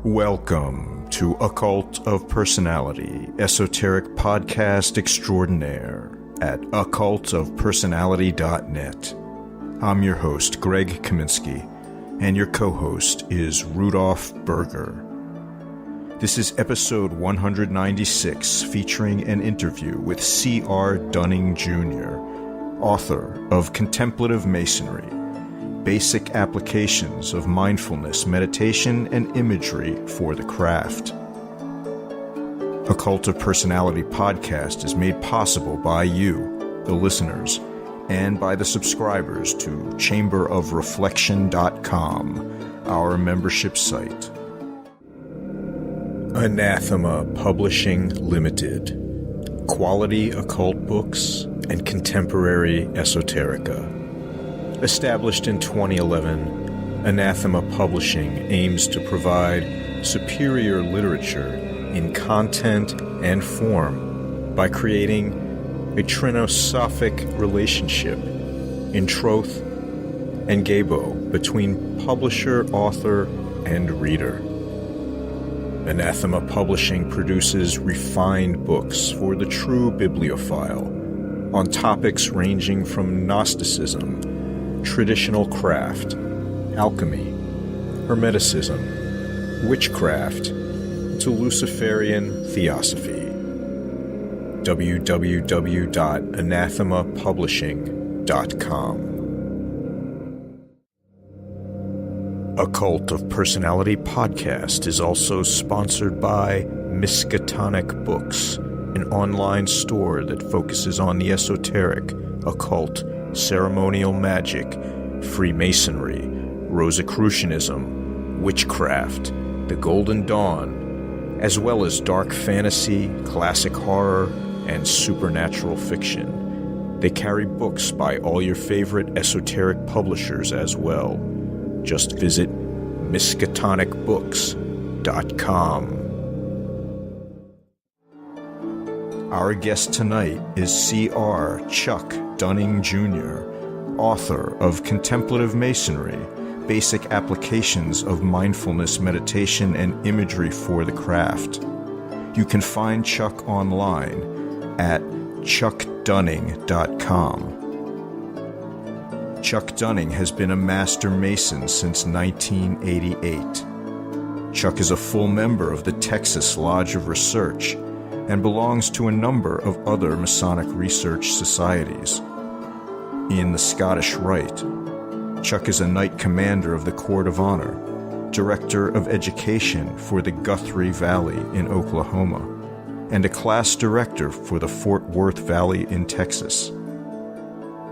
Welcome to A Cult of Personality, esoteric podcast extraordinaire at occultofpersonality.net. I'm your host, Greg Kaminsky, and your co-host is Rudolph Berger. This is episode 196, featuring an interview with C.R. Dunning Jr., author of Contemplative Masonry, Basic Applications of Mindfulness, Meditation, and Imagery for the Craft. A Cult of Personality podcast is made possible by you, the listeners, and by the subscribers to chamberofreflection.com, our membership site. Anathema Publishing Limited. Quality occult books and contemporary esoterica. Established in 2011, Anathema Publishing aims to provide superior literature in content and form by creating a trinosophic relationship in troth and gabo between publisher, author, and reader. Anathema Publishing produces refined books for the true bibliophile on topics ranging from Gnosticism, traditional craft, alchemy, Hermeticism, witchcraft, to Luciferian theosophy. www.anathemapublishing.com. A Cult of Personality podcast is also sponsored by Miskatonic Books, an online store that focuses on the esoteric, occult, ceremonial magic, Freemasonry, Rosicrucianism, witchcraft, the Golden Dawn, as well as dark fantasy, classic horror, and supernatural fiction. They carry books by all your favorite esoteric publishers as well. Just visit miskatonicbooks.com. Our guest tonight is C.R. Chuck Dunning Jr., author of Contemplative Masonry, Basic Applications of Mindfulness, Meditation, and Imagery for the Craft. You can find Chuck online at chuckdunning.com. Chuck Dunning has been a Master Mason since 1988. Chuck is a full member of the Texas Lodge of Research and belongs to a number of other Masonic research societies. In the Scottish Rite, Chuck is a Knight Commander of the Court of Honor, Director of Education for the Guthrie Valley in Oklahoma, and a Class Director for the Fort Worth Valley in Texas.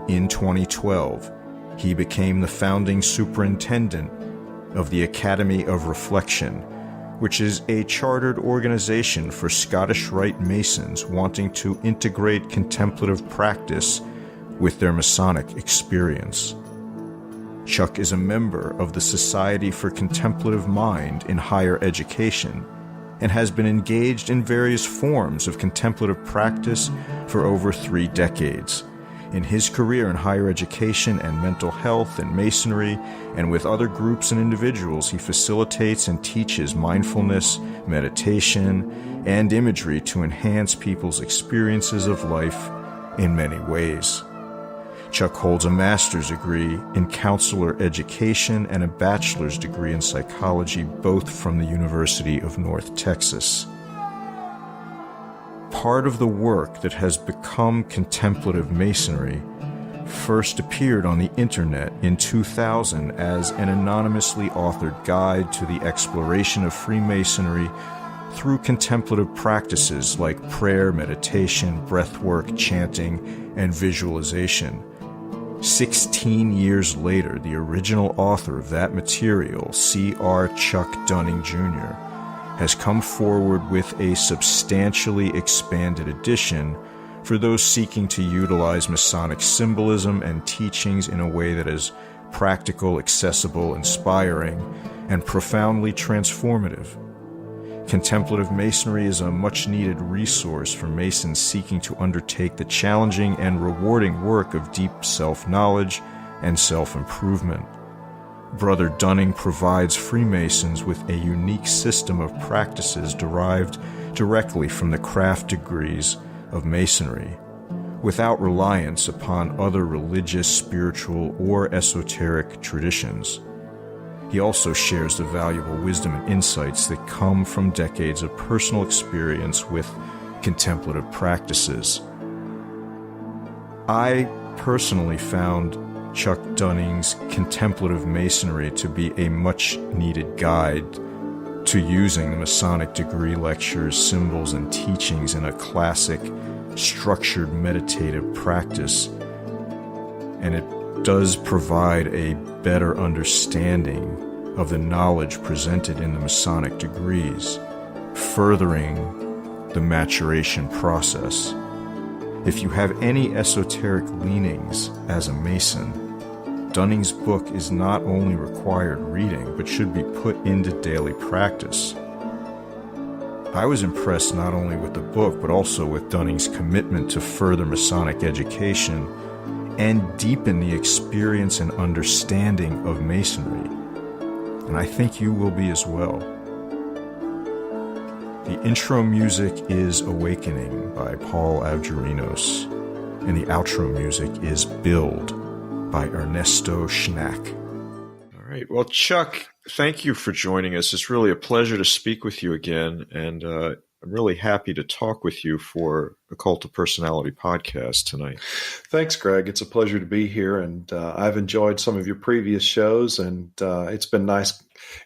In 2012, he became the founding Superintendent of the Academy of Reflection, which is a chartered organization for Scottish Rite Masons wanting to integrate contemplative practice with their Masonic experience. Chuck is a member of the Society for Contemplative Mind in Higher Education and has been engaged in various forms of contemplative practice for over 3 decades. In his career in higher education and mental health and masonry, and with other groups and individuals, he facilitates and teaches mindfulness, meditation, and imagery to enhance people's experiences of life in many ways. Chuck holds a master's degree in counselor education and a bachelor's degree in psychology, both from the University of North Texas. Part of the work that has become Contemplative Masonry first appeared on the internet in 2000 as an anonymously authored guide to the exploration of Freemasonry through contemplative practices like prayer, meditation, breathwork, chanting, and visualization. 16 years later, the original author of that material, C.R. Chuck Dunning Jr., has come forward with a substantially expanded edition for those seeking to utilize Masonic symbolism and teachings in a way that is practical, accessible, inspiring, and profoundly transformative. Contemplative Masonry is a much-needed resource for Masons seeking to undertake the challenging and rewarding work of deep self-knowledge and self-improvement. Brother Dunning provides Freemasons with a unique system of practices derived directly from the craft degrees of Masonry, without reliance upon other religious, spiritual, or esoteric traditions. He also shares the valuable wisdom and insights that come from decades of personal experience with contemplative practices. I personally found Chuck Dunning's Contemplative Masonry to be a much-needed guide to using the Masonic degree lectures, symbols, and teachings in a classic, structured meditative practice, and it does provide a better understanding of the knowledge presented in the Masonic degrees, furthering the maturation process. If you have any esoteric leanings as a Mason, Dunning's book is not only required reading, but should be put into daily practice. I was impressed not only with the book, but also with Dunning's commitment to further Masonic education and deepen the experience and understanding of Masonry. And I think you will be as well. The intro music is Awakening by Paul Avgerinos, and the outro music is Build by Ernesto Schnack. All right. Well, Chuck, thank you for joining us. It's really a pleasure to speak with you again, and I'm really happy to talk with you for the Cult of Personality podcast tonight. Thanks, Greg. It's a pleasure to be here, and I've enjoyed some of your previous shows, and it's been nice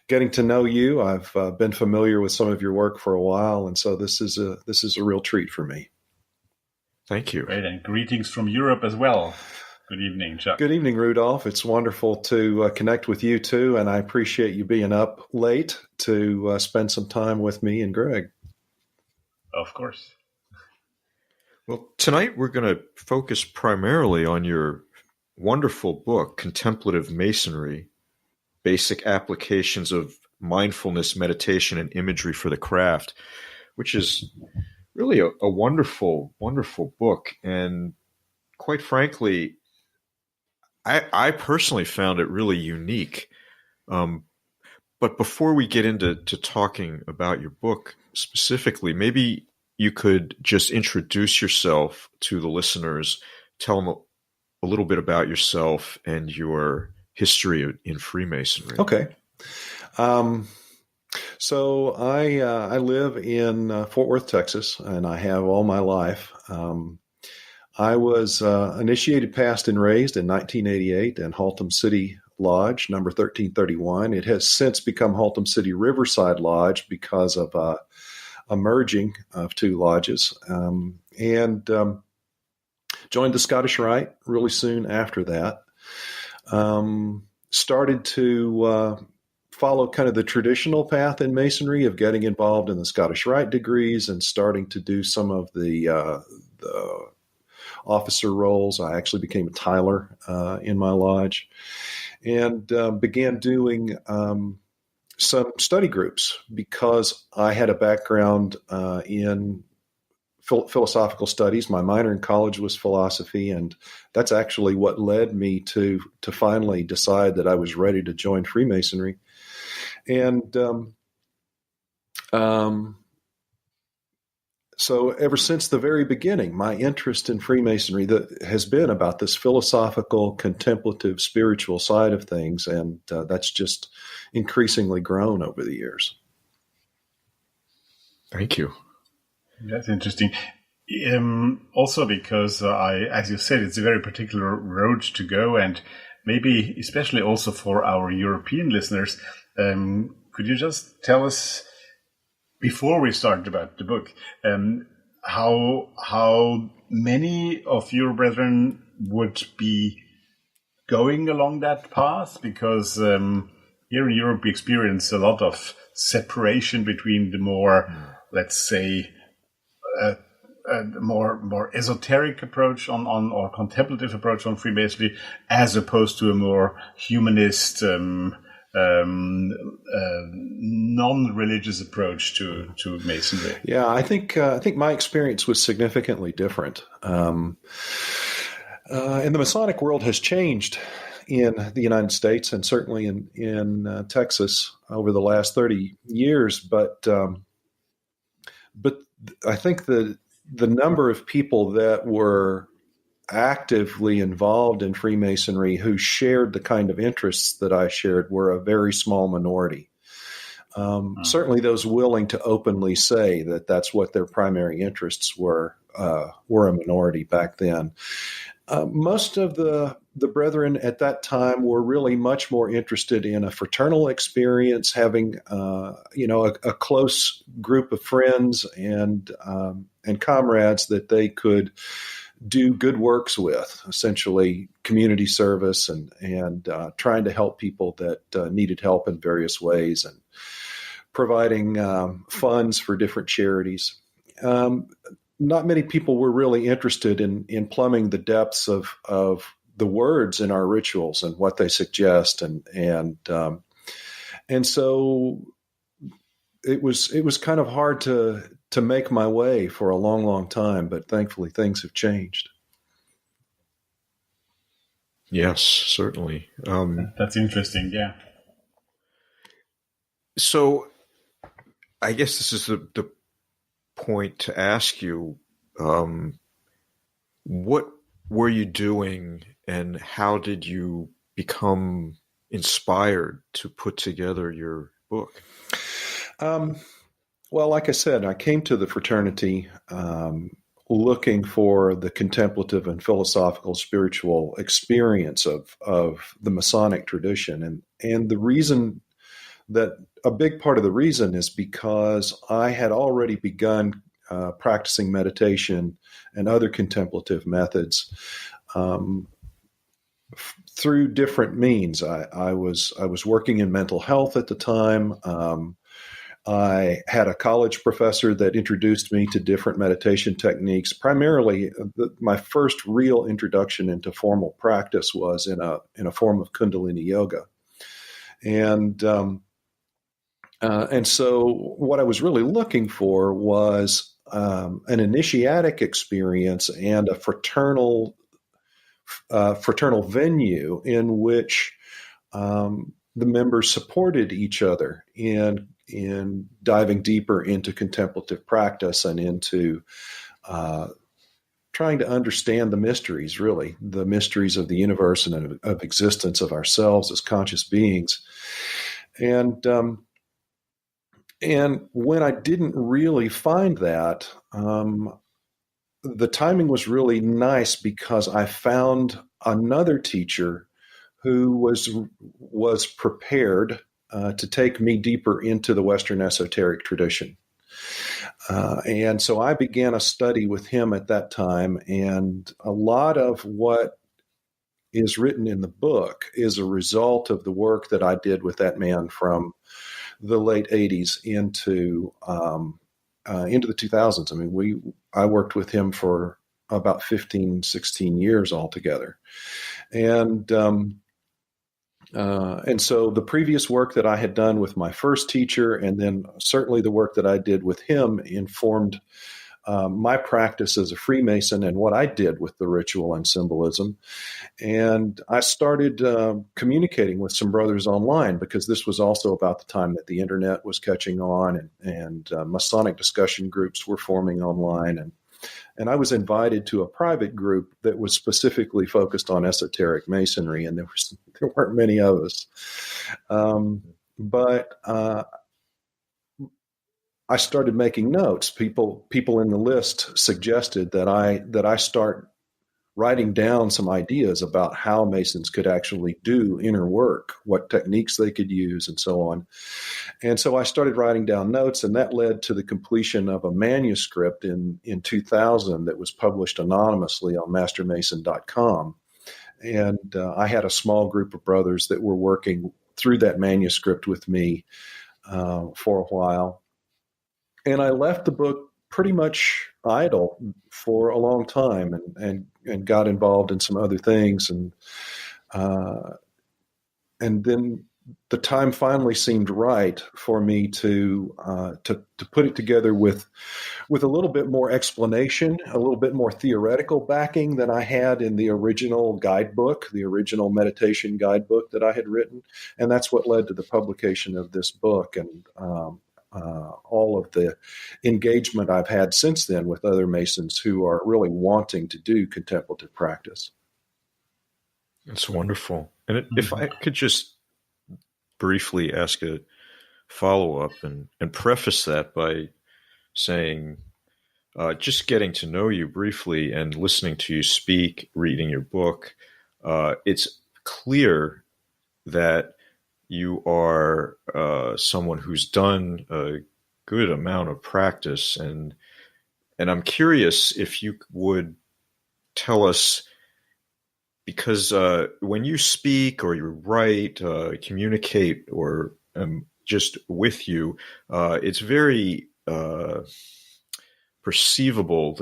getting to know you. I've been familiar with some of your work for a while, and so this is a real treat for me. Thank you. Great, and greetings from Europe as well. Good evening, Chuck. Good evening, Rudolph. It's wonderful to connect with you too, and I appreciate you being up late to spend some time with me and Greg. Of course. Well, tonight we're going to focus primarily on your wonderful book, Contemplative Masonry, Basic Applications of Mindfulness, Meditation, and Imagery for the Craft, which is really a wonderful, wonderful book. And quite frankly, I personally found it really unique. But before we get into talking about your book specifically, maybe you could just introduce yourself to the listeners, tell them a little bit about yourself and your history in Freemasonry. Okay. So I live in Fort Worth, Texas, and I have all my life. I was initiated, passed, and raised in 1988 in Haltom City Lodge, number 1331. It has since become Haltom City Riverside Lodge because of a merging of two lodges, and joined the Scottish Rite really soon after that. Started to follow kind of the traditional path in Masonry of getting involved in the Scottish Rite degrees and starting to do some of the officer roles. I actually became a Tyler in my lodge, and began doing some study groups because I had a background in philosophical studies. My minor in college was philosophy, and that's actually what led me to finally decide that I was ready to join Freemasonry. And so ever since the very beginning, my interest in Freemasonry has been about this philosophical, contemplative, spiritual side of things, and that's just increasingly grown over the years. Thank you. That's interesting. Also because as you said, it's a very particular road to go, and maybe especially also for our European listeners, could you just tell us, before we start about the book, how many of your brethren would be going along that path? Because here in Europe we experience a lot of separation between the more, let's say, more esoteric approach on or contemplative approach on Freemasonry, as opposed to a more humanist, non-religious approach to Masonry. Yeah, I think my experience was significantly different. And the Masonic world has changed in the United States and certainly in Texas over the last 30 years. But I think the number of people that were actively involved in Freemasonry who shared the kind of interests that I shared were a very small minority. Certainly those willing to openly say that that's what their primary interests were a minority back then. Most of the brethren at that time were really much more interested in a fraternal experience, having a close group of friends and comrades that they could do good works with, essentially community service and trying to help people that needed help in various ways, and providing funds for different charities. Not many people were really interested in plumbing the depths of the words in our rituals and what they suggest, and so it was kind of hard to make my way for a long, long time. But thankfully, things have changed. Yes, certainly. That's interesting. Yeah. So, I guess this is the point to ask you, what were you doing and how did you become inspired to put together your book? Well, like I said, I came to the fraternity looking for the contemplative and philosophical spiritual experience of the Masonic tradition. And the reason that a big part of the reason is because I had already begun practicing meditation and other contemplative methods through different means. I was working in mental health at the time. I had a college professor that introduced me to different meditation techniques. Primarily, my first real introduction into formal practice was in a form of Kundalini yoga, and so what I was really looking for was an initiatic experience and a fraternal venue in which the members supported each other in diving deeper into contemplative practice and into trying to understand the mysteries, really, the mysteries of the universe and of existence, of ourselves as conscious beings. And when I didn't really find that, the timing was really nice because I found another teacher who was prepared to take me deeper into the Western esoteric tradition. And so I began a study with him at that time, and a lot of what is written in the book is a result of the work that I did with that man from the late 80s into the 2000s. I mean, I worked with him for about 15, 16 years altogether. And so the previous work that I had done with my first teacher, and then certainly the work that I did with him, informed my practice as a Freemason and what I did with the ritual and symbolism. And I started communicating with some brothers online, because this was also about the time that the internet was catching on, and Masonic discussion groups were forming online. And I was invited to a private group that was specifically focused on esoteric Masonry, and there weren't many of us. But I started making notes. People in the list suggested that I start writing down some ideas about how Masons could actually do inner work, what techniques they could use, and so on. And so I started writing down notes, and that led to the completion of a manuscript in 2000 that was published anonymously on mastermason.com. And I had a small group of brothers that were working through that manuscript with me for a while. And I left the book pretty much idle for a long time, and got involved in some other things. And then the time finally seemed right for me to put it together with a little bit more explanation, a little bit more theoretical backing than I had in the original guidebook, the original meditation guidebook that I had written, and that's what led to the publication of this book and all of the engagement I've had since then with other Masons who are really wanting to do contemplative practice. That's wonderful. And if I could just briefly ask a follow-up and preface that by saying, just getting to know you briefly and listening to you speak, reading your book, it's clear that you are someone who's done a good amount of practice. And I'm curious if you would tell us, because when you speak or you write, communicate, or just with you, it's very perceivable.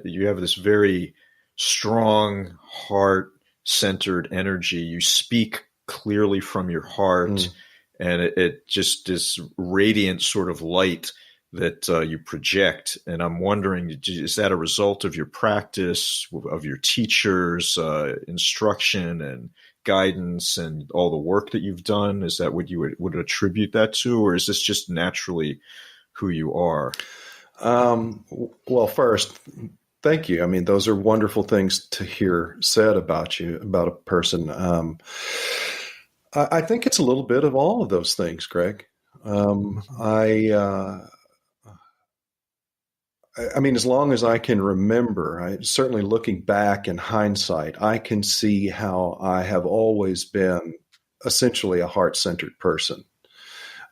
You have this very strong, heart-centered energy. You speak clearly from your heart, and it just is radiant sort of light that you project. And I'm wondering, is that a result of your practice, of your teachers' instruction and guidance and all the work that you've done? Is that what you would attribute that to, or is this just naturally who you are? Well, first, thank you. I mean, those are wonderful things to hear said about you, about a person. I think it's a little bit of all of those things, Greg. I mean, as long as I can remember, certainly looking back in hindsight, I can see how I have always been essentially a heart-centered person.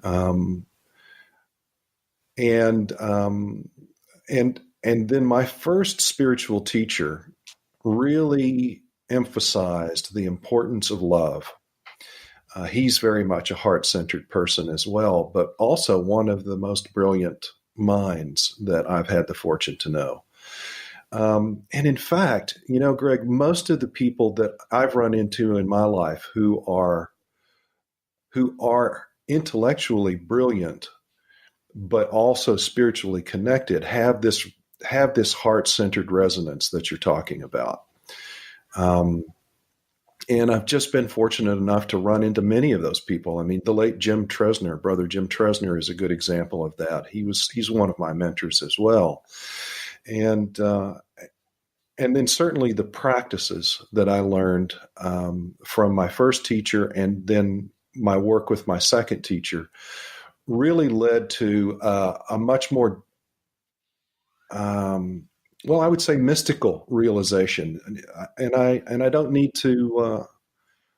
And then my first spiritual teacher really emphasized the importance of love. He's very much a heart-centered person as well, but also one of the most brilliant minds that I've had the fortune to know. And in fact, Greg, most of the people that I've run into in my life who are intellectually brilliant, but also spiritually connected, have this heart-centered resonance that you're talking about. And I've just been fortunate enough to run into many of those people. I mean, the late Jim Tresner, brother Jim Tresner, is a good example of that. He's one of my mentors as well. And then certainly the practices that I learned from my first teacher and then my work with my second teacher really led to a much more, I would say mystical realization. And I don't need to,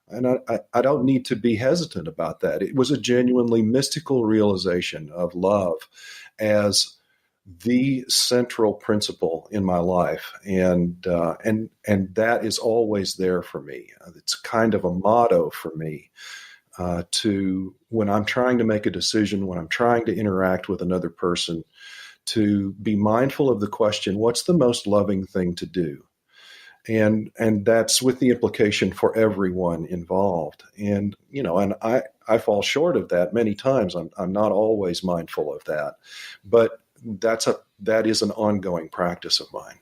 I don't need to be hesitant about that. It was a genuinely mystical realization of love as the central principle in my life. And that is always there for me. It's kind of a motto for me. When I'm trying to make a decision, when I'm trying to interact with another person, to be mindful of the question, what's the most loving thing to do? And that's with the implication for everyone involved. And, and I fall short of that many times. I'm not always mindful of that, but that is an ongoing practice of mine.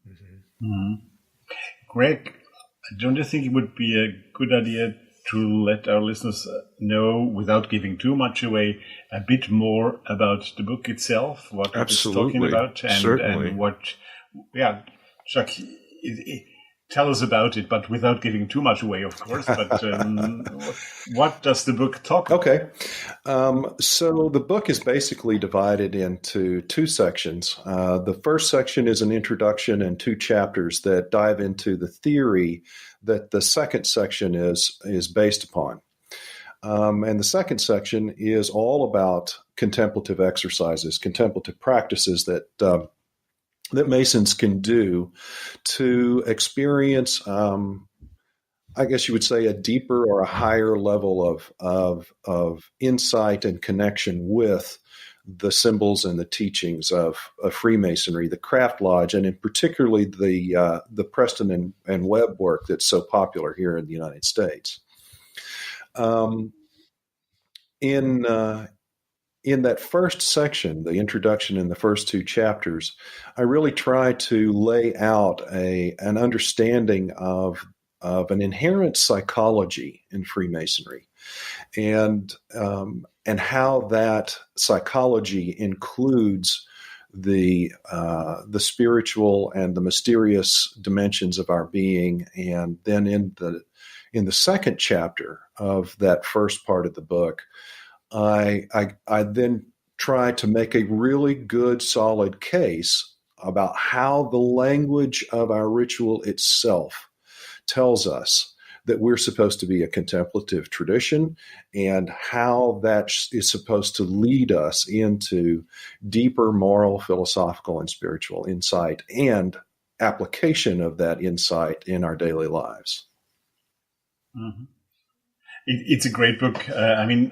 Mm-hmm. Mm-hmm. Greg, don't you think it would be a good idea to let our listeners know, without giving too much away, a bit more about the book itself, what it's talking about, and what, Chuck, tell us about it, but without giving too much away, of course. But what does the book talk about? Okay. So the book is basically divided into two sections. The first section is an introduction and 2 chapters that dive into the theory that the second section is based upon. And the second section is all about contemplative exercises, contemplative practices that Masons can do to experience, I guess you would say, a deeper or a higher level of insight and connection with the symbols and the teachings of Freemasonry, the Craft Lodge, and in particularly the Preston and Webb work that's so popular here in the United States. Um, in that first section, the introduction in the first two chapters, I really try to lay out an understanding of an inherent psychology in Freemasonry, and how that psychology includes the spiritual and the mysterious dimensions of our being. And then in the second chapter of that first part of the book, I then try to make a really good, solid case about how the language of our ritual itself tells us that we're supposed to be a contemplative tradition, and how that is supposed to lead us into deeper moral, philosophical, and spiritual insight and application of that insight in our daily lives. Mm-hmm. It's a great book. And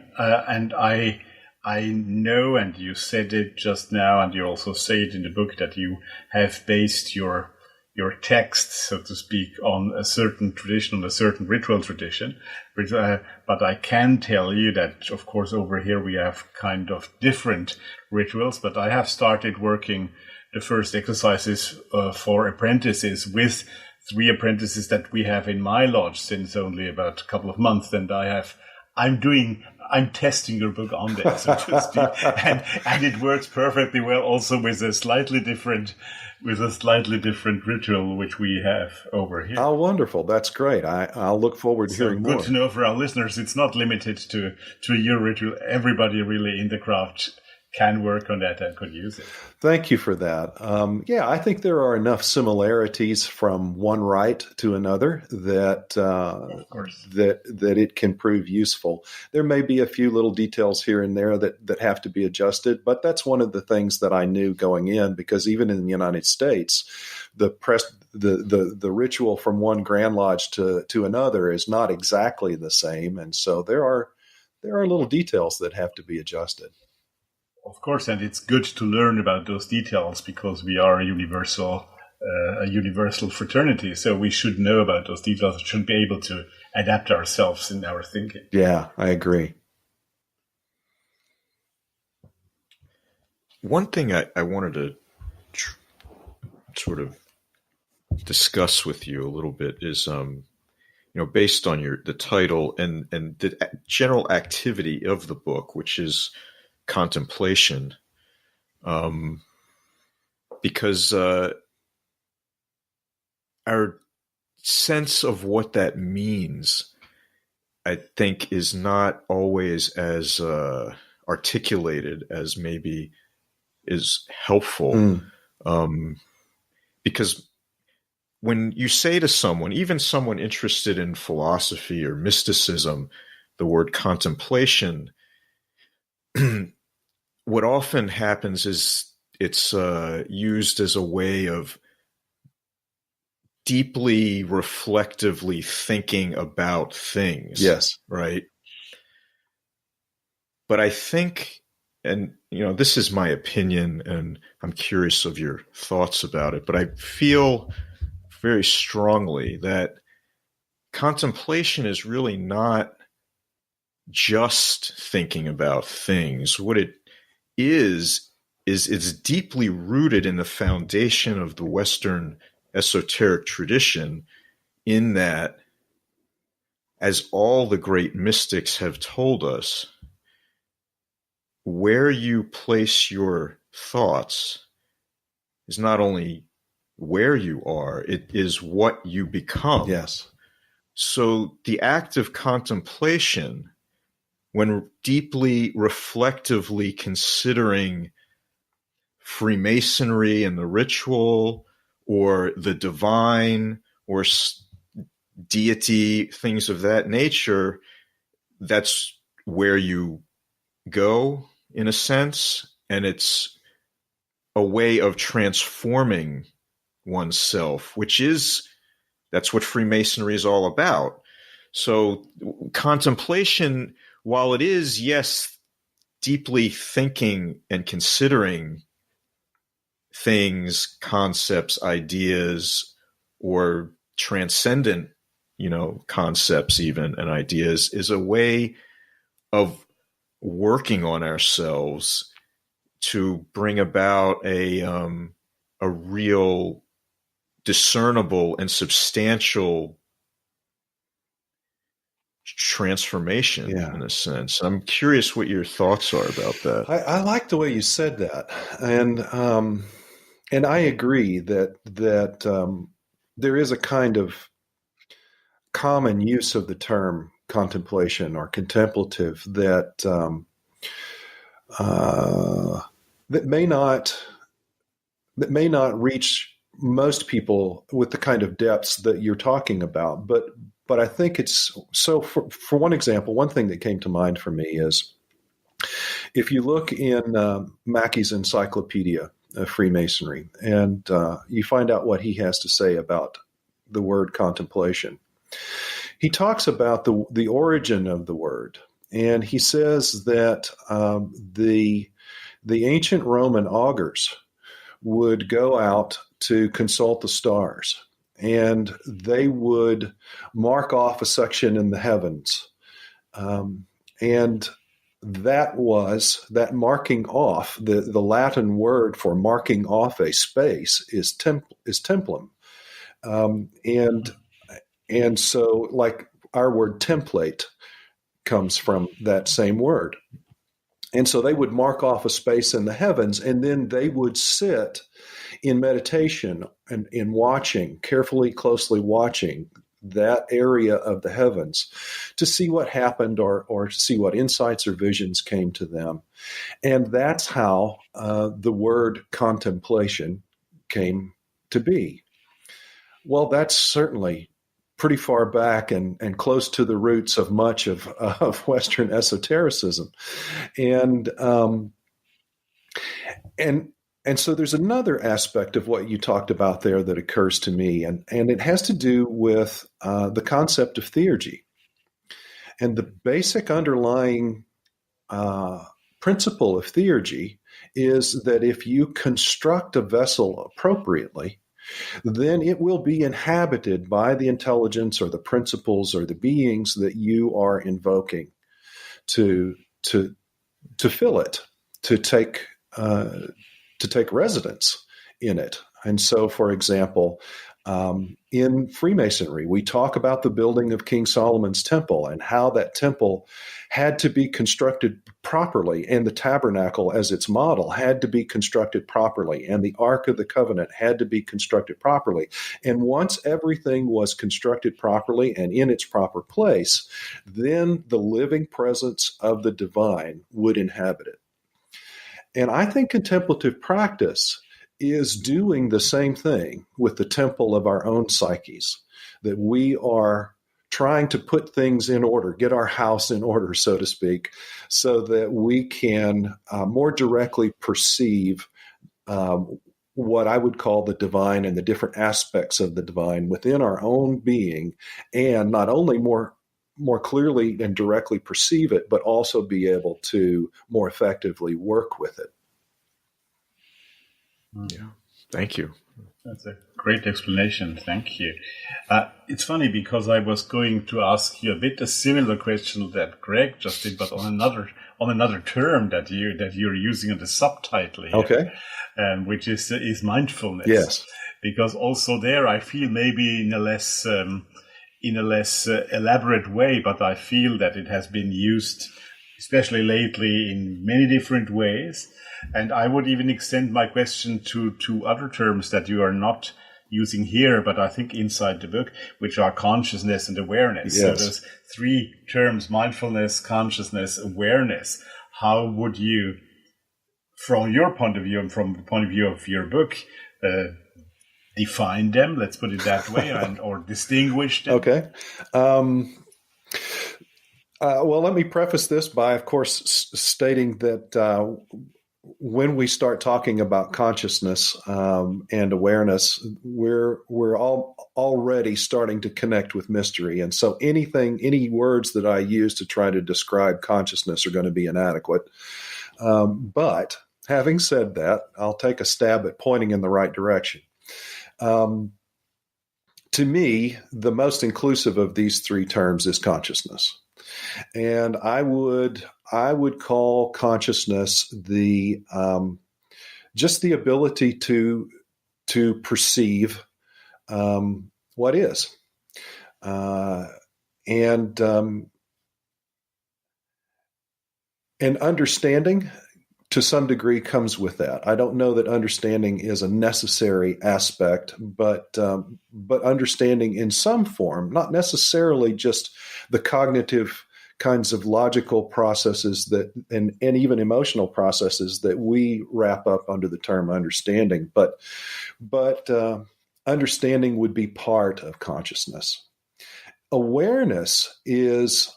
I know, and you said it just now, and you also say it in the book, that you have based your text, so to speak, on a certain tradition, on a certain ritual tradition. But I can tell you that, of course, over here we have kind of different rituals. But I have started working the first exercises for apprentices with 3 apprentices that we have in my lodge since only about a couple of months, and I'm testing your book on them, so to speak, and it works perfectly well. Also with a slightly different ritual which we have over here. Oh, wonderful! That's great. I'll look forward to hearing more. Good to know for our listeners. It's not limited to your ritual. Everybody really in the craft can work on that and could use it. Thank you for that. I think there are enough similarities from one rite to another that it can prove useful. There may be a few little details here and there that have to be adjusted, but that's one of the things that I knew going in, because even in the United States, the ritual from one Grand Lodge to another is not exactly the same, and so there are little details that have to be adjusted. Of course, and it's good to learn about those details because we are a universal fraternity. So we should know about those details. We should be able to adapt ourselves in our thinking. Yeah, I agree. One thing I wanted to sort of discuss with you a little bit is, based on the title and the general activity of the book, which is contemplation, because our sense of what that means, I think, is not always as articulated as maybe is helpful. Because when you say to someone, even someone interested in philosophy or mysticism, the word contemplation, what often happens is it's used as a way of deeply reflectively thinking about things. Yes. Right. But I think, and this is my opinion, and I'm curious of your thoughts about it, but I feel very strongly that contemplation is really not just thinking about things. What it is it's deeply rooted in the foundation of the Western esoteric tradition, in that, as all the great mystics have told us, where you place your thoughts is not only where you are, it is what you become. Yes. So the act of contemplation, when deeply reflectively considering Freemasonry and the ritual, or the divine, or deity, things of that nature, that's where you go, in a sense, and it's a way of transforming oneself, that's what Freemasonry is all about. So contemplation, while it is, yes, deeply thinking and considering things, concepts, ideas, or transcendent concepts even and ideas, is a way of working on ourselves to bring about a real discernible and substantial transformation in a sense. I'm curious what your thoughts are about that. I like the way you said that, and I agree that there is a kind of common use of the term contemplation or contemplative that may not reach most people with the kind of depths that you're talking about, but I think it's so. For one example, one thing that came to mind for me is if you look in Mackey's Encyclopedia of Freemasonry, and you find out what he has to say about the word contemplation. He talks about the origin of the word, and he says that the ancient Roman augurs would go out to consult the stars, and they would mark off a section in the heavens. And that marking off, the Latin word for marking off a space is templum. And so, like, our word template comes from that same word. And so they would mark off a space in the heavens, and then they would sit in meditation and in watching, closely watching that area of the heavens to see what happened or to see what insights or visions came to them. And that's how the word contemplation came to be. Well, that's certainly pretty far back and close to the roots of much of Western esotericism. And so there's another aspect of what you talked about there that occurs to me, and it has to do with the concept of theurgy. And the basic underlying principle of theurgy is that if you construct a vessel appropriately, then it will be inhabited by the intelligence or the principles or the beings that you are invoking to fill it, to take residence in it. And so, for example, in Freemasonry, we talk about the building of King Solomon's temple and how that temple had to be constructed properly, and the tabernacle as its model had to be constructed properly, and the Ark of the Covenant had to be constructed properly. And once everything was constructed properly and in its proper place, then the living presence of the divine would inhabit it. And I think contemplative practice is doing the same thing with the temple of our own psyches, that we are trying to put things in order, get our house in order, so to speak, so that we can more directly perceive what I would call the divine and the different aspects of the divine within our own being, and not only more clearly and directly perceive it, but also be able to more effectively work with it. Yeah, thank you. That's a great explanation. Thank you. It's funny because I was going to ask you a bit a similar question that Greg just did, but on another term that you're using in the subtitle here, okay, which is mindfulness. Yes, because also there I feel maybe in a less elaborate way, but I feel that it has been used, especially lately, in many different ways. And I would even extend my question to other terms that you are not using here, but I think inside the book, which are consciousness and awareness. Yes. So there's three terms: mindfulness, consciousness, awareness. How would you, from your point of view and from the point of view of your book, define them? Let's put it that way, or distinguish them. Okay. Well, let me preface this by, of course, stating that when we start talking about consciousness and awareness, we're all already starting to connect with mystery. And so any words that I use to try to describe consciousness are going to be inadequate. But having said that, I'll take a stab at pointing in the right direction. to me, the most inclusive of these three terms is consciousness. And I would call consciousness the just the ability to perceive what is, and understanding to some degree comes with that. I don't know that understanding is a necessary aspect, but understanding in some form, not necessarily just the cognitive kinds of logical processes that and even emotional processes that we wrap up under the term understanding, but understanding would be part of consciousness. Awareness is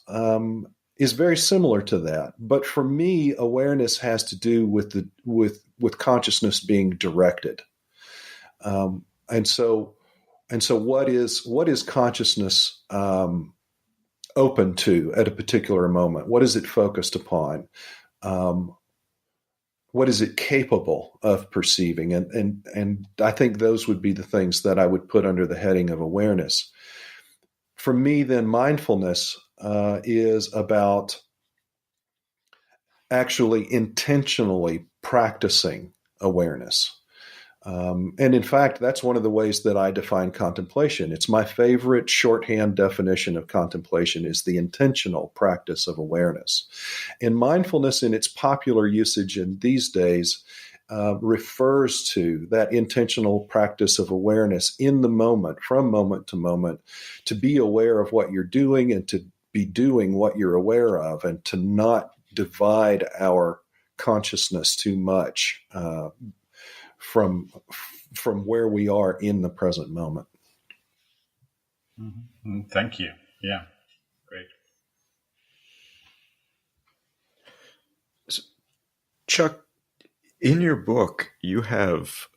very similar to that, but for me, awareness has to do with consciousness being directed, and so what is consciousness open to at a particular moment? What is it focused upon? What is it capable of perceiving? And I think those would be the things that I would put under the heading of awareness. For me, then, mindfulness is about actually intentionally practicing awareness. And in fact, that's one of the ways that I define contemplation. It's my favorite shorthand definition of contemplation is the intentional practice of awareness. And mindfulness in its popular usage in these days refers to that intentional practice of awareness in the moment, from moment to moment, to be aware of what you're doing and to be doing what you're aware of, and to not divide our consciousness too much from where we are in the present moment. Mm-hmm. Thank you. Yeah, great. Chuck, in your book, you have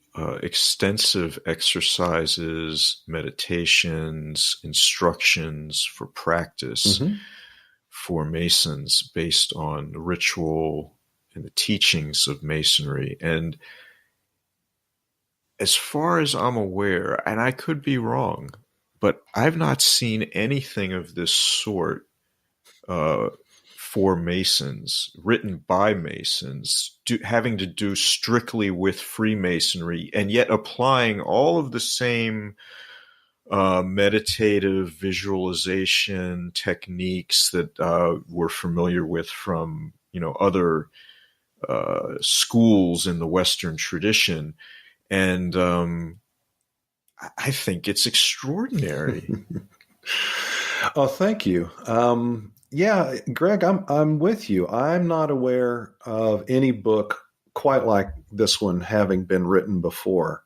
extensive exercises, meditations, instructions for practice for Masons based on ritual and the teachings of Masonry. And as far as I'm aware, and I could be wrong, but I've not seen anything of this sort for Masons, written by Masons, having to do strictly with Freemasonry, and yet applying all of the same meditative visualization techniques that we're familiar with from other schools in the Western tradition. And I think it's extraordinary. Oh, thank you. Yeah, Greg, I'm with you. I'm not aware of any book quite like this one having been written before.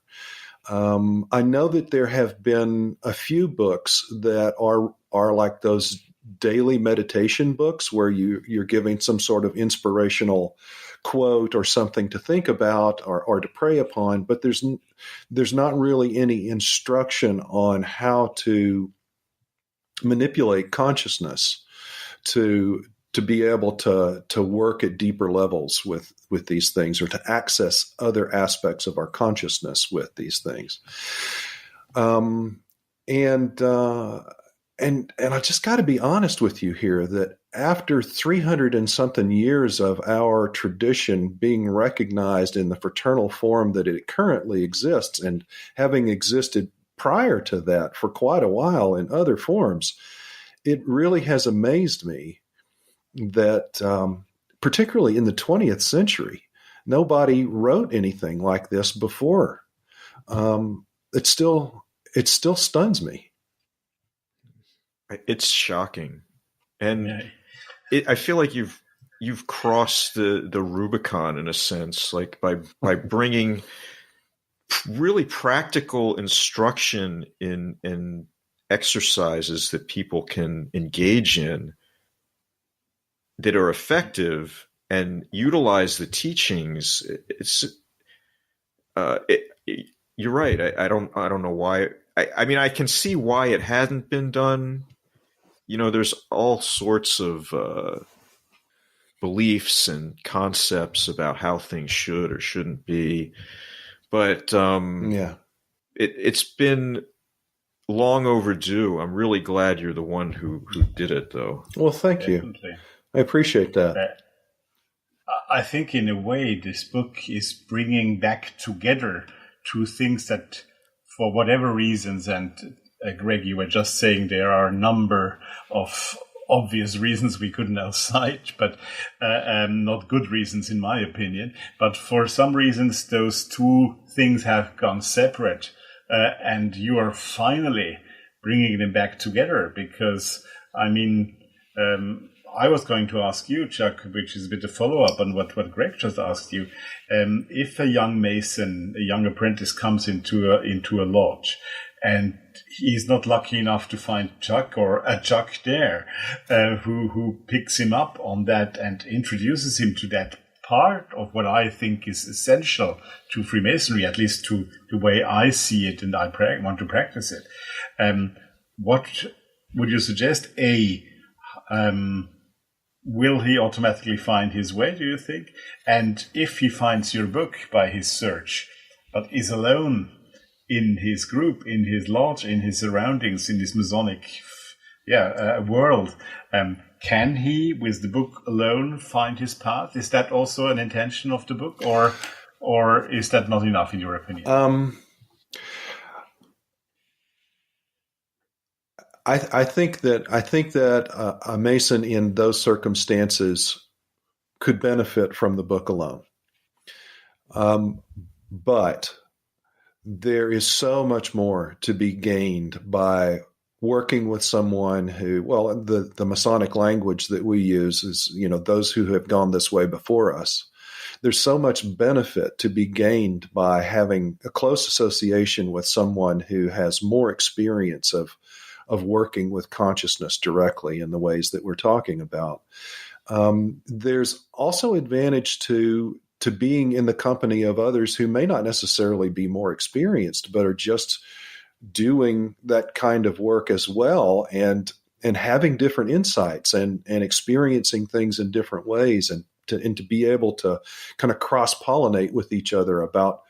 I know that there have been a few books that are like those daily meditation books where you're giving some sort of inspirational quote or something to think about or to pray upon, but there's not really any instruction on how to manipulate consciousness to be able to work at deeper levels with these things, or to access other aspects of our consciousness with these things. And I just got to be honest with you here that after 300 and something years of our tradition being recognized in the fraternal form that it currently exists, and having existed prior to that for quite a while in other forms, it really has amazed me that, particularly in the 20th century, nobody wrote anything like this before. It still stuns me. It's shocking, and I feel like you've crossed the Rubicon in a sense, like by bringing really practical instruction in exercises that people can engage in that are effective and utilize the teachings. You're right. I don't know why. I mean, I can see why it hadn't been done. There's all sorts of beliefs and concepts about how things should or shouldn't be, but it's been long overdue. I'm really glad you're the one who did it, though. Well, thank you. Definitely. I appreciate that. I think in a way this book is bringing back together two things that, for whatever reasons, and Greg, you were just saying there are a number of obvious reasons we could now cite, but not good reasons in my opinion. But for some reasons, those two things have gone separate, and you are finally bringing them back together. Because, I mean, I was going to ask you, Chuck, which is a bit of follow-up on what Greg just asked you. If a young Mason, a young apprentice comes into a lodge, and he's not lucky enough to find Chuck or a Chuck there, who picks him up on that and introduces him to that part of what I think is essential to Freemasonry, at least to the way I see it and I want to practice it. What would you suggest? Will he automatically find his way, do you think? And if he finds your book by his search, but is alone in his group, in his lodge, in his surroundings, in this Masonic world, can he, with the book alone, find his path? Is that also an intention of the book, or is that not enough in your opinion? I think that a Mason in those circumstances could benefit from the book alone. But there is so much more to be gained by working with someone who, well, the Masonic language that we use is, those who have gone this way before us. There's so much benefit to be gained by having a close association with someone who has more experience of working with consciousness directly in the ways that we're talking about. There's also advantage to being in the company of others who may not necessarily be more experienced, but are just doing that kind of work as well, and having different insights and experiencing things in different ways, and to be able to kind of cross-pollinate with each other about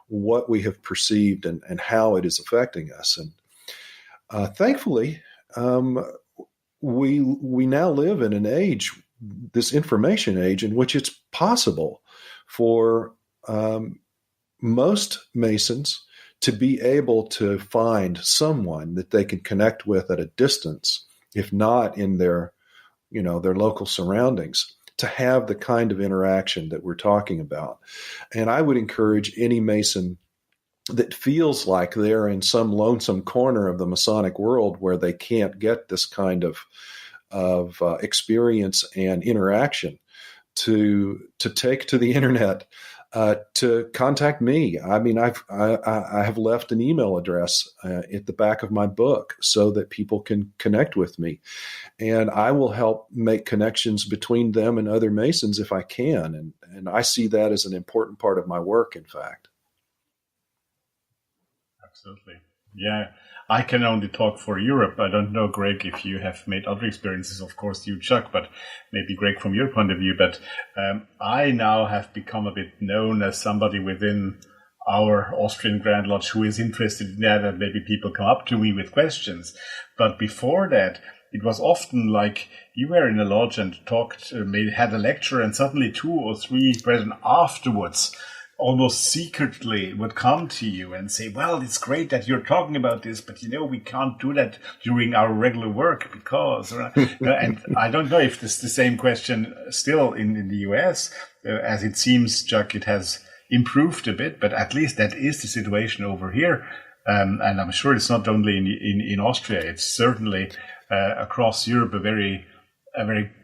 what we have perceived and how it is affecting us. And thankfully, we now live in an age, this information age, in which it's possible for most Masons to be able to find someone that they can connect with at a distance, if not in their local surroundings, to have the kind of interaction that we're talking about. And I would encourage any Mason that feels like they're in some lonesome corner of the Masonic world where they can't get this kind of experience and interaction to take to the internet, to contact me. I mean, I have left an email address at the back of my book so that people can connect with me, and I will help make connections between them and other Masons if I can. And I see that as an important part of my work, in fact. Absolutely. Yeah. I can only talk for Europe. I don't know, Greg, if you have made other experiences, of course, you, Chuck, but maybe, Greg, from your point of view. But I now have become a bit known as somebody within our Austrian Grand Lodge who is interested in that, and maybe people come up to me with questions. But before that, it was often like you were in a lodge and talked, had a lecture, and suddenly 2 or 3 brethren afterwards almost secretly would come to you and say, well, it's great that you're talking about this, but we can't do that during our regular work because, and I don't know if this is the same question still in the US, as it seems, Chuck, it has improved a bit, but at least that is the situation over here. And I'm sure it's not only in Austria, it's certainly across Europe a very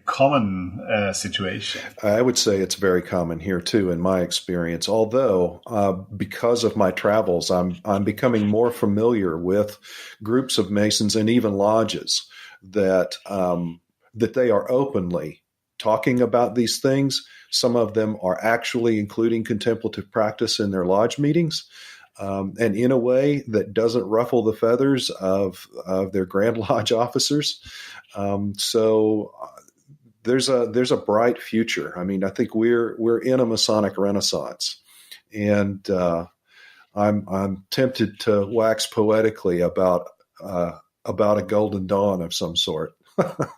common situation. I would say it's very common here too, in my experience. Although, because of my travels, I'm becoming more familiar with groups of Masons and even lodges that they are openly talking about these things. Some of them are actually including contemplative practice in their lodge meetings. And in a way that doesn't ruffle the feathers of their Grand Lodge officers. So there's a bright future. I mean, I think we're in a Masonic renaissance, and I'm tempted to wax poetically about about a golden dawn of some sort. That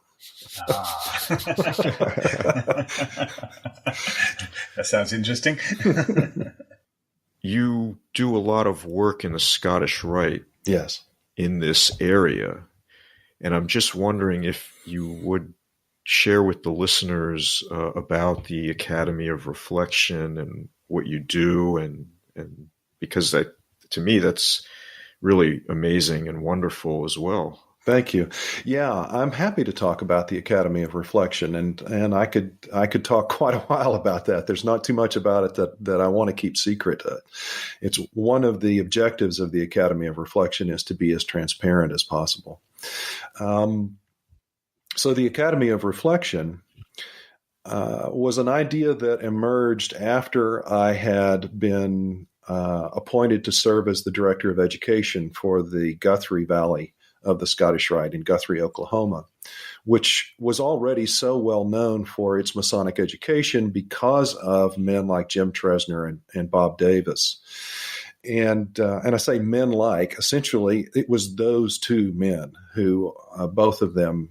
sounds interesting. You do a lot of work in the Scottish Rite. Yes. In this area. And I'm just wondering if you would share with the listeners about the Academy of Reflection and what you do, and because that, to me, that's really amazing and wonderful as well. Thank you. Yeah, I'm happy to talk about the Academy of Reflection, and I could talk quite a while about that. There's not too much about it that I want to keep secret. It's one of the objectives of the Academy of Reflection is to be as transparent as possible. So the Academy of Reflection was an idea that emerged after I had been appointed to serve as the Director of Education for the Guthrie Valley of the Scottish Rite in Guthrie, Oklahoma, which was already so well known for its Masonic education because of men like Jim Tresner and Bob Davis. And I say men like, essentially, it was those two men who, both of them,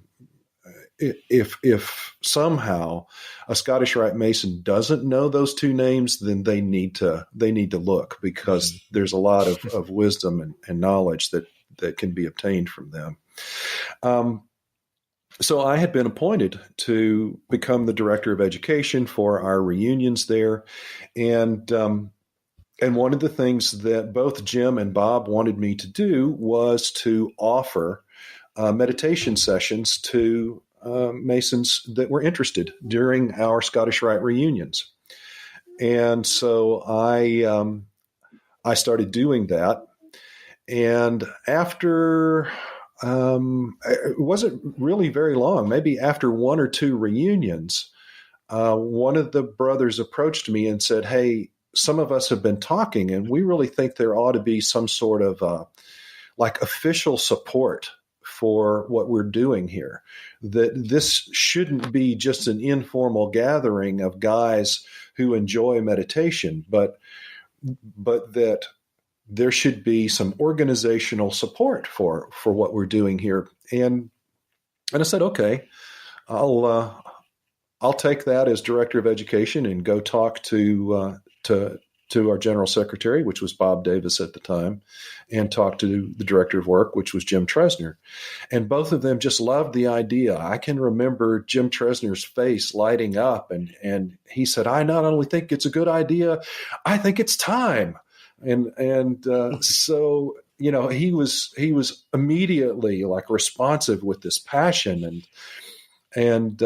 if somehow a Scottish Rite Mason doesn't know those two names, then they need to look, because there's a lot of wisdom and knowledge that can be obtained from them. So I had been appointed to become the Director of Education for our reunions there. And one of the things that both Jim and Bob wanted me to do was to offer meditation sessions to Masons that were interested during our Scottish Rite reunions. And so I started doing that. And after, it wasn't really very long, maybe after one or two reunions, one of the brothers approached me and said, "Hey, some of us have been talking, and we really think there ought to be some sort of like official support for what we're doing here, that this shouldn't be just an informal gathering of guys who enjoy meditation, but that there should be some organizational support for what we're doing here." And I said, "Okay, I'll take that as Director of Education and go talk to our General Secretary, which was Bob Davis at the time, and talk to the Director of Work, which was Jim Tresner." And both of them just loved the idea. I can remember Jim Tresner's face lighting up, and he said, "I not only think it's a good idea, I think it's time." And so, he was immediately like responsive with this passion, and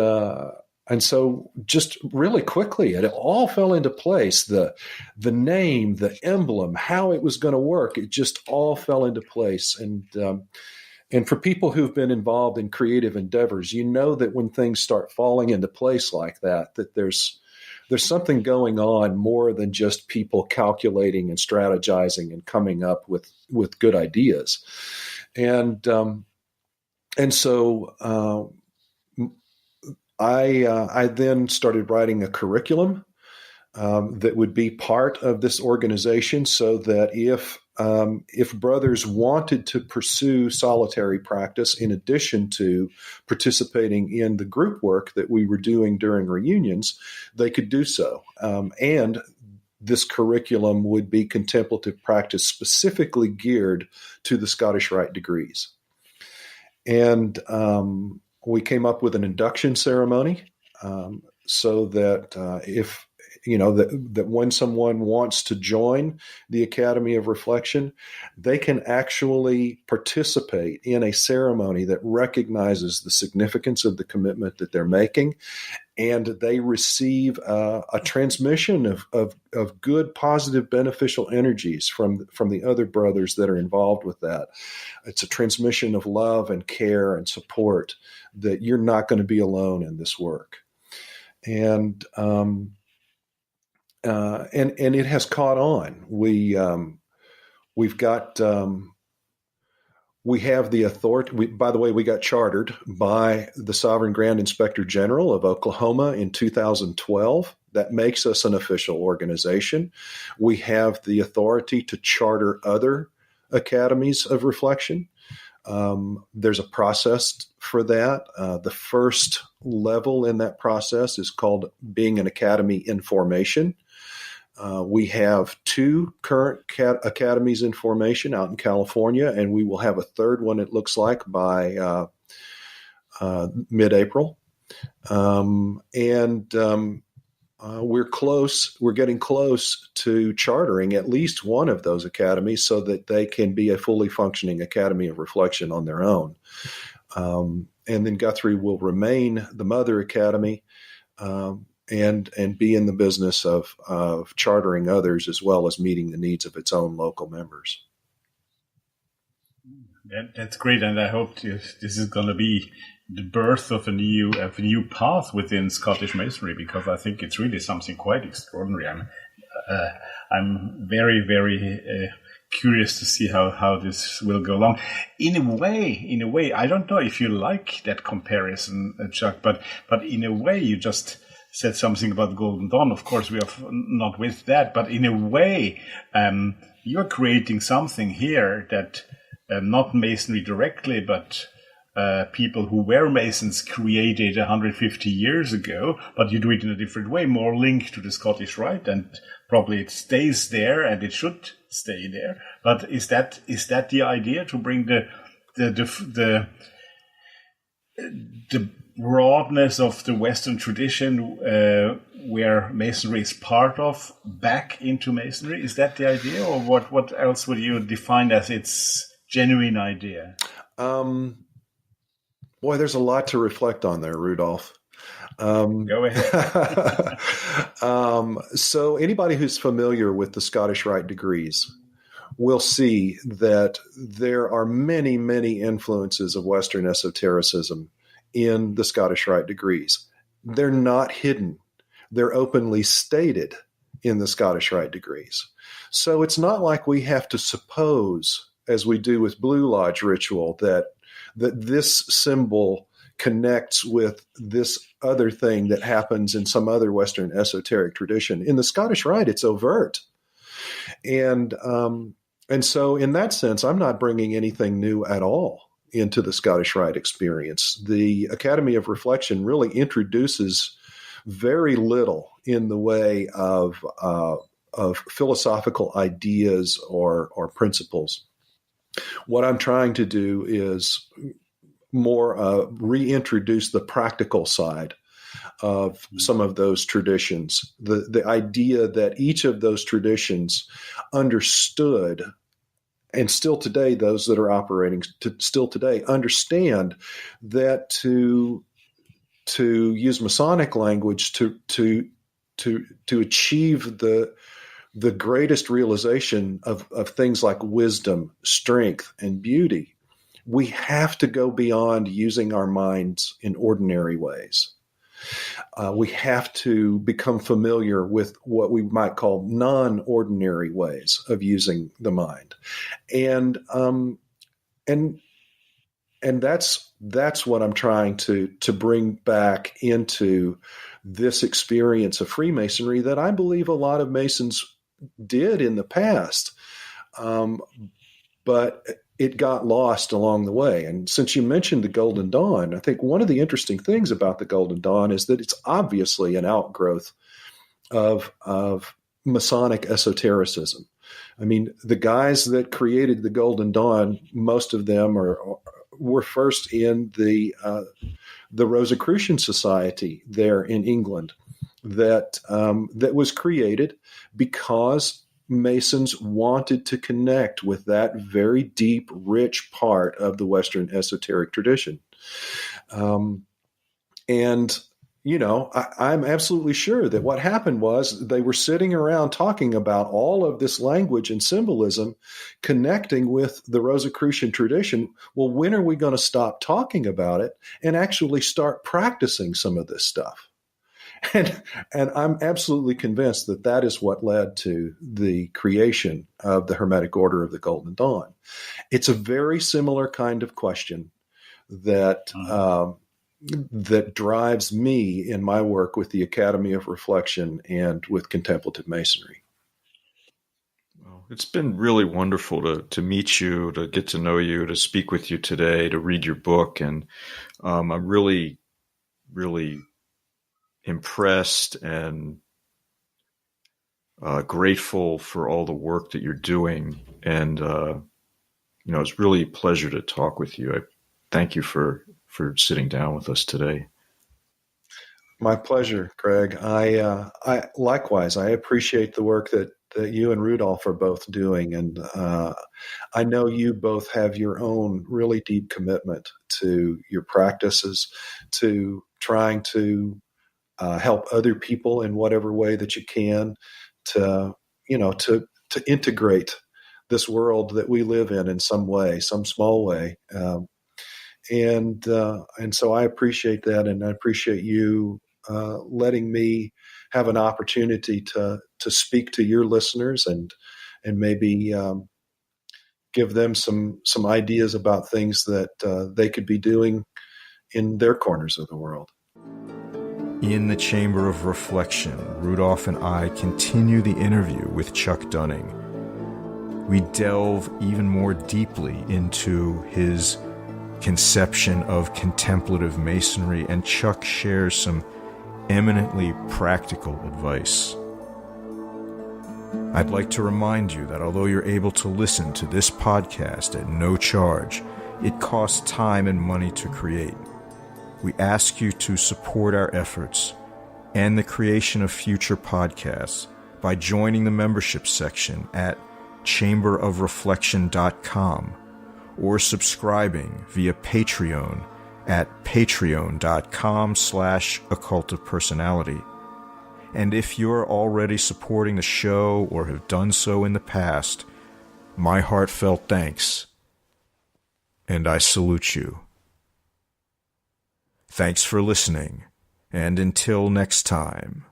so just really quickly, it all fell into place. The name, the emblem, how it was going to work, it just all fell into place. And for people who've been involved in creative endeavors, that when things start falling into place like that there's something going on more than just people calculating and strategizing and coming up with good ideas. And so I then started writing a curriculum that would be part of this organization, so that if brothers wanted to pursue solitary practice in addition to participating in the group work that we were doing during reunions, they could do so. And this curriculum would be contemplative practice specifically geared to the Scottish Rite degrees. And we came up with an induction ceremony so that that when someone wants to join the Academy of Reflection, they can actually participate in a ceremony that recognizes the significance of the commitment that they're making, and they receive a transmission of good, positive, beneficial energies from the other brothers that are involved with that. It's a transmission of love and care and support, that you're not going to be alone in this work. And it has caught on. We have the authority. By the way, we got chartered by the Sovereign Grand Inspector General of Oklahoma in 2012. That makes us an official organization. We have the authority to charter other academies of reflection. There's a process for that. The first level in that process is called being an academy in formation. We have 2 current academies in formation out in California, and we will have a third one, it looks like, by mid-April. We're close. We're getting close to chartering at least one of those academies so that they can be a fully functioning academy of reflection on their own. And then Guthrie will remain the mother academy and be in the business of chartering others as well as meeting the needs of its own local members. That's great, and I hope this is going to be the birth of a new path within Scottish Masonry, because I think it's really something quite extraordinary. I'm very, very curious to see how this will go along. In a way, I don't know if you like that comparison, Chuck, but in a way, you just said something about Golden Dawn. Of course, we are not with that, but in a way, you're creating something here that not Masonry directly, but people who were Masons created 150 years ago, but you do it in a different way, more linked to the Scottish Rite, and probably it stays there, and it should stay there. But is that the idea, to bring the broadness of the Western tradition, where Masonry is part of, back into Masonry? Is that the idea, or what else would you define as its genuine idea? Boy, there's a lot to reflect on there, Rudolph. Go ahead. So anybody who's familiar with the Scottish Rite degrees will see that there are many, many influences of Western esotericism in the Scottish Rite degrees. They're not hidden. They're openly stated in the Scottish Rite degrees. So it's not like we have to suppose, as we do with Blue Lodge ritual, that this symbol connects with this other thing that happens in some other Western esoteric tradition. In the Scottish Rite, it's overt. And so in that sense, I'm not bringing anything new at all into the Scottish Rite experience. The Academy of Reflection really introduces very little in the way of philosophical ideas or principles. What I'm trying to do is more reintroduce the practical side of some of those traditions, the idea that each of those traditions understood, and still today, those that are operating still today understand that to use Masonic language, to achieve the greatest realization of things like wisdom, strength, and beauty, we have to go beyond using our minds in ordinary ways. We have to become familiar with what we might call non-ordinary ways of using the mind, and that's what I'm trying to bring back into this experience of Freemasonry that I believe a lot of Masons did in the past, but it got lost along the way. And since you mentioned the Golden Dawn, I think one of the interesting things about the Golden Dawn is that it's obviously an outgrowth of Masonic esotericism. I mean, the guys that created the Golden Dawn, most of them were first in the Rosicrucian Society there in England, that was created because Masons wanted to connect with that very deep, rich part of the Western esoteric tradition. And, you know, I'm absolutely sure that what happened was they were sitting around talking about all of this language and symbolism connecting with the Rosicrucian tradition. Well, when are we going to stop talking about it and actually start practicing some of this stuff? And I'm absolutely convinced that that is what led to the creation of the Hermetic Order of the Golden Dawn. It's a very similar kind of question that that drives me in my work with the Academy of Reflection and with Contemplative Masonry. Well, it's been really wonderful to meet you, to get to know you, to speak with you today, to read your book. And I'm really, really impressed and grateful for all the work that you're doing. And, it's really a pleasure to talk with you. I thank you for sitting down with us today. My pleasure, Craig. I likewise, I appreciate the work that you and Rudolph are both doing. And I know you both have your own really deep commitment to your practices, to trying to help other people in whatever way that you can, to integrate this world that we live in some way, some small way. And so I appreciate that, and I appreciate you letting me have an opportunity to speak to your listeners and maybe give them some ideas about things that they could be doing in their corners of the world. In the Chamber of Reflection, Rudolph and I continue the interview with Chuck Dunning. We delve even more deeply into his conception of contemplative masonry, and Chuck shares some eminently practical advice. I'd like to remind you that although you're able to listen to this podcast at no charge, it costs time and money to create. We ask you to support our efforts and the creation of future podcasts by joining the membership section at chamberofreflection.com or subscribing via Patreon at patreon.com/occultofpersonality. And if you're already supporting the show or have done so in the past, my heartfelt thanks, and I salute you. Thanks for listening, and until next time.